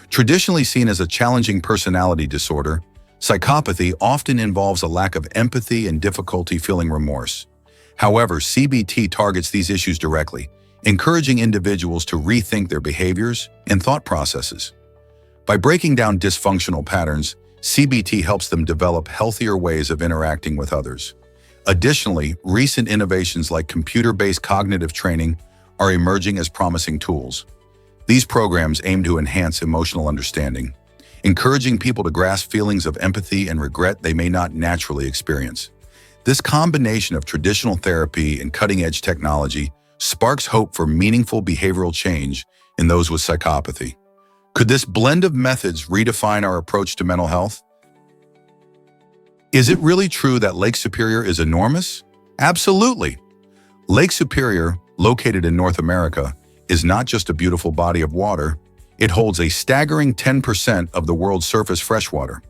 Traditionally seen as a challenging personality disorder, psychopathy often involves a lack of empathy and difficulty feeling remorse. However, CBT targets these issues directly, encouraging individuals to rethink their behaviors and thought processes. By breaking down dysfunctional patterns, CBT helps them develop healthier ways of interacting with others. Additionally, recent innovations like computer-based cognitive training are emerging as promising tools. These programs aim to enhance emotional understanding, encouraging people to grasp feelings of empathy and regret they may not naturally experience. This combination of traditional therapy and cutting-edge technology sparks hope for meaningful behavioral change in those with psychopathy. Could this blend of methods redefine our approach to mental health? Is it really true that Lake Superior is enormous? Absolutely. Lake Superior, located in North America, is not just a beautiful body of water, it holds a staggering 10% of the world's surface freshwater.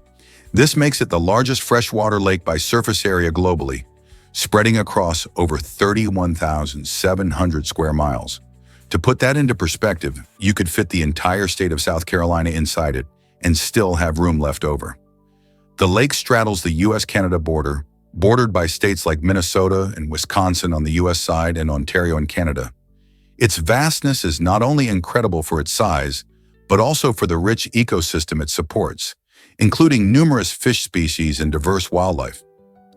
This makes it the largest freshwater lake by surface area globally, spreading across over 31,700 square miles. To put that into perspective, you could fit the entire state of South Carolina inside it and still have room left over. The lake straddles the U.S.-Canada border, bordered by states like Minnesota and Wisconsin on the U.S. side and Ontario in Canada. Its vastness is not only incredible for its size, but also for the rich ecosystem it supports, including numerous fish species and diverse wildlife.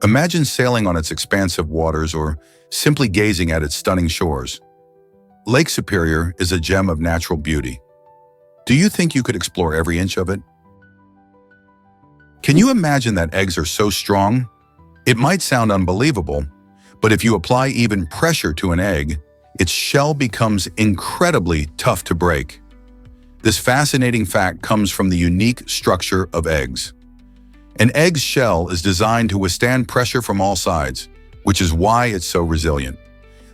Imagine sailing on its expansive waters or simply gazing at its stunning shores. Lake Superior is a gem of natural beauty. Do you think you could explore every inch of it? Can you imagine that eggs are so strong? It might sound unbelievable, but if you apply even pressure to an egg, its shell becomes incredibly tough to break. This fascinating fact comes from the unique structure of eggs. An egg's shell is designed to withstand pressure from all sides, which is why it's so resilient.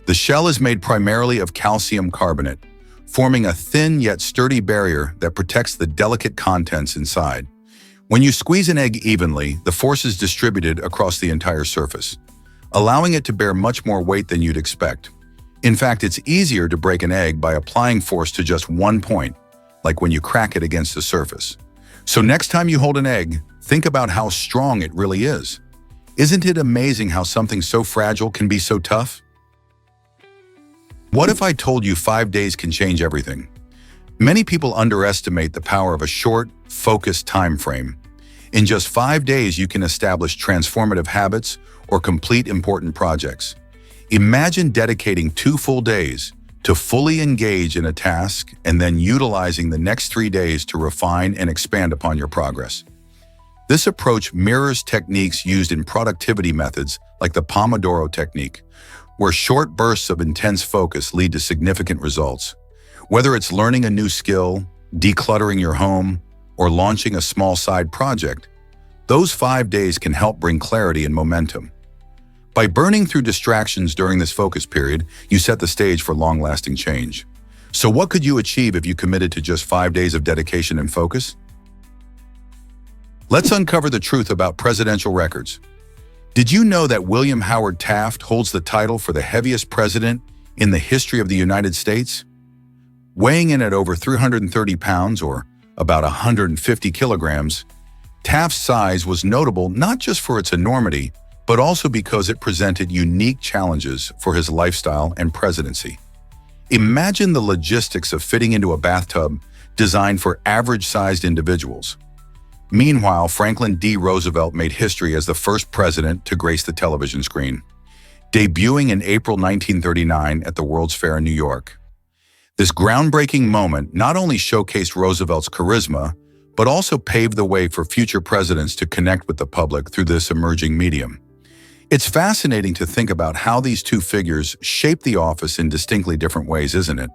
The shell is made primarily of calcium carbonate, forming a thin yet sturdy barrier that protects the delicate contents inside. When you squeeze an egg evenly, the force is distributed across the entire surface, allowing it to bear much more weight than you'd expect. In fact, it's easier to break an egg by applying force to just one point, like when you crack it against the surface. So next time you hold an egg, think about how strong it really is. Isn't it amazing how something so fragile can be so tough? What if I told you 5 days can change everything? Many people underestimate the power of a short, focused time frame. In just 5 days, you can establish transformative habits or complete important projects. Imagine dedicating 2 full days to fully engage in a task and then utilizing the next 3 days to refine and expand upon your progress. This approach mirrors techniques used in productivity methods like the Pomodoro technique, where short bursts of intense focus lead to significant results. Whether it's learning a new skill, decluttering your home, or launching a small side project, those 5 days can help bring clarity and momentum. By burning through distractions during this focus period, you set the stage for long-lasting change. So what could you achieve if you committed to just 5 days of dedication and focus? Let's uncover the truth about presidential records. Did you know that William Howard Taft holds the title for the heaviest president in the history of the United States? Weighing in at over 330 pounds, or about 150 kilograms, Taft's size was notable not just for its enormity, but also because it presented unique challenges for his lifestyle and presidency. Imagine the logistics of fitting into a bathtub designed for average-sized individuals. Meanwhile, Franklin D. Roosevelt made history as the first president to grace the television screen, debuting in April 1939 at the World's Fair in New York. This groundbreaking moment not only showcased Roosevelt's charisma, but also paved the way for future presidents to connect with the public through this emerging medium. It's fascinating to think about how these two figures shaped the office in distinctly different ways, isn't it?